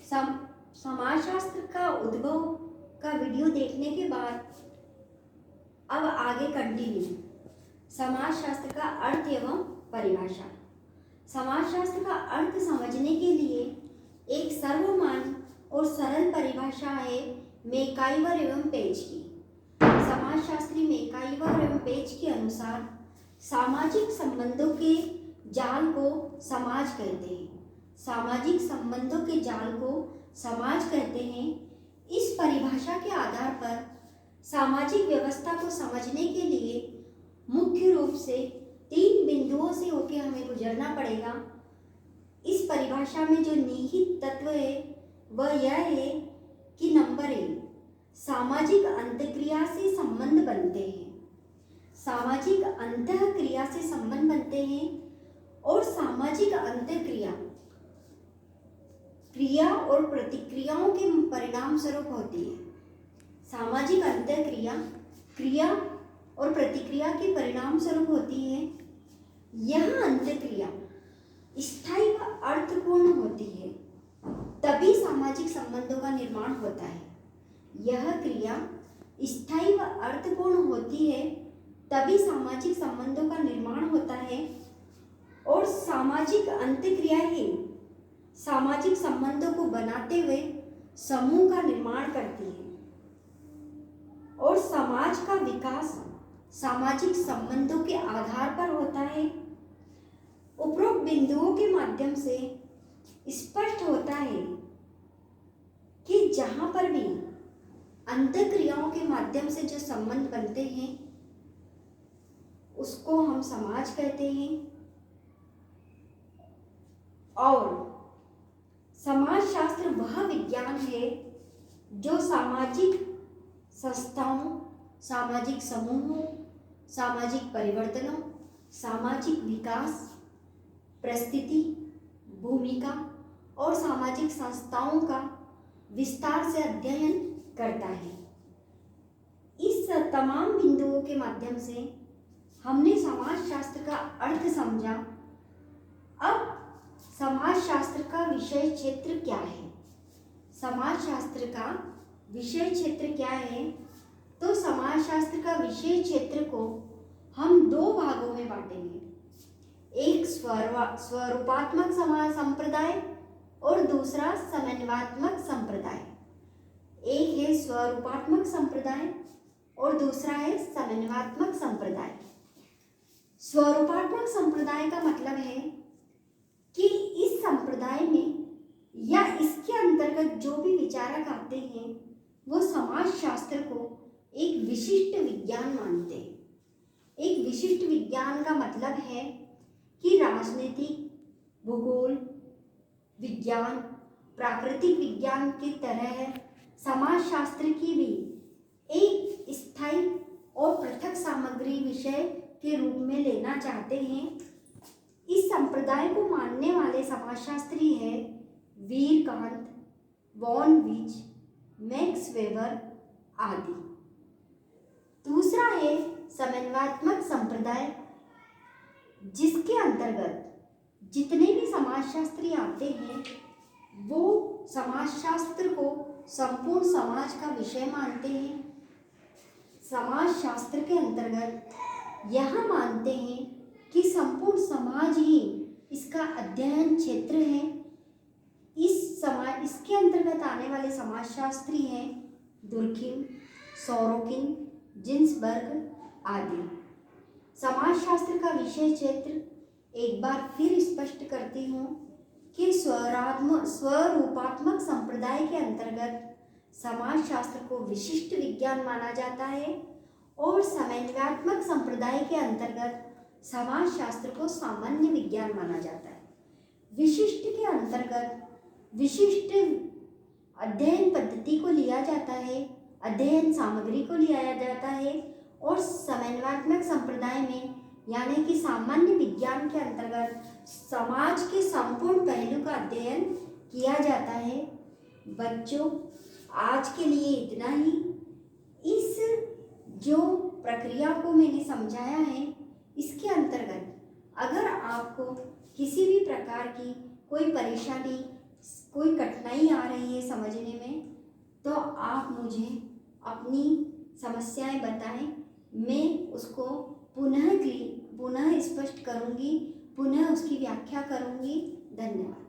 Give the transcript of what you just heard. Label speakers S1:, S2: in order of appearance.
S1: सम समाजशास्त्र का उद्भव का वीडियो देखने के बाद अब आगे कंटिन्यू। समाजशास्त्र का अर्थ एवं परिभाषा। समाजशास्त्र का अर्थ समझने के लिए एक सर्वमान्य और सरल परिभाषा है मैकाइवर एवं पेज की। समाजशास्त्री मैकाइवर एवं पेज के अनुसार सामाजिक संबंधों के जाल को समाज कहते हैं। सामाजिक संबंधों के जाल को समाज कहते हैं। इस परिभाषा के आधार पर सामाजिक व्यवस्था को समझने के लिए मुख्य रूप से 3 बिंदुओं से होकर हमें गुजरना पड़ेगा। इस परिभाषा में जो निहित तत्व है वह यह है कि नंबर 1, सामाजिक अंतःक्रिया से संबंध बनते हैं। सामाजिक अंतःक्रिया से संबंध बनते हैं और सामाजिक अंतःक्रिया क्रिया और प्रतिक्रियाओं के परिणाम स्वरूप होती है। सामाजिक अंतःक्रिया क्रिया और प्रतिक्रिया के परिणाम स्वरूप होती है। यह अंतःक्रिया स्थायी व अर्थपूर्ण होती है, तभी सामाजिक संबंधों का निर्माण होता है। यह क्रिया स्थायी व अर्थपूर्ण होती है, तभी सामाजिक संबंधों का निर्माण होता है। और सामाजिक अंतःक्रिया ही सामाजिक संबंधों को बनाते हुए समूह का निर्माण करती है और समाज का विकास सामाजिक संबंधों के आधार पर होता है। उपरोक्त बिंदुओं के माध्यम से स्पष्ट होता है कि जहां पर भी अंतःक्रियाओं के माध्यम से जो संबंध बनते हैं उसको हम समाज कहते हैं। और समाजशास्त्र वह विज्ञान है जो सामाजिक संस्थाओं, सामाजिक समूहों, सामाजिक परिवर्तनों, सामाजिक विकास, परिस्थिति, भूमिका और सामाजिक संस्थाओं का विस्तार से अध्ययन करता है। इस तमाम बिंदुओं के माध्यम से हमने समाजशास्त्र का अर्थ समझा। अब समाजशास्त्र का विषय क्षेत्र क्या है? समाजशास्त्र का विषय क्षेत्र क्या है? तो समाजशास्त्र का विषय क्षेत्र को हम 2 भागों में बांटेंगे। एक स्वरूपात्मक समाज संप्रदाय और दूसरा समन्वयात्मक संप्रदाय। एक है स्वरूपात्मक संप्रदाय और दूसरा है समन्वयात्मक संप्रदाय। स्वरूपात्मक संप्रदाय का मतलब है कि इस संप्रदाय में या इसके अंतर्गत जो भी विचारक आते हैं वो समाजशास्त्र को एक विशिष्ट विज्ञान मानते हैं। एक विशिष्ट विज्ञान का मतलब है कि राजनीतिक, भूगोल विज्ञान, प्राकृतिक विज्ञान की तरह समाजशास्त्र की भी एक स्थायी और पृथक सामग्री विषय के रूप में लेना चाहते हैं। इस संप्रदाय को मानने वाले समाजशास्त्री हैं वीरकांत, वॉन विच, मैक्स वेबर आदि। दूसरा है समन्वयात्मक संप्रदाय, जिसके अंतर्गत जितने भी समाजशास्त्री आते हैं वो समाजशास्त्र को संपूर्ण समाज का विषय मानते हैं। समाजशास्त्र के अंतर्गत यह मानते हैं कि संपूर्ण समाज ही इसका अध्ययन क्षेत्र है। इसके अंतर्गत आने वाले समाजशास्त्री हैं दुर्खिम, सोरोकिन, जिन्सबर्ग आदि। समाजशास्त्र का विषय क्षेत्र एक बार फिर स्पष्ट करती हूँ कि स्वरूपात्मक संप्रदाय के अंतर्गत समाजशास्त्र को विशिष्ट विज्ञान माना जाता है और समन्वयात्मक संप्रदाय के अंतर्गत समाजशास्त्र को सामान्य विज्ञान माना जाता है। विशिष्ट के अंतर्गत विशिष्ट अध्ययन पद्धति को लिया जाता है, अध्ययन सामग्री को लिया जाता है और समन्वयात्मक संप्रदाय में यानी कि सामान्य विज्ञान के अंतर्गत समाज के संपूर्ण पहलू का अध्ययन किया जाता है। बच्चों, आज के लिए इतना ही। इस जो प्रक्रिया को मैंने समझाया है इसके अंतर्गत अगर आपको किसी भी प्रकार की कोई परेशानी कोई कठिनाई आ रही है समझने में तो आप मुझे अपनी समस्याएं बताएं, मैं उसको पुनः स्पष्ट करूंगी, पुनः उसकी व्याख्या करूंगी। धन्यवाद।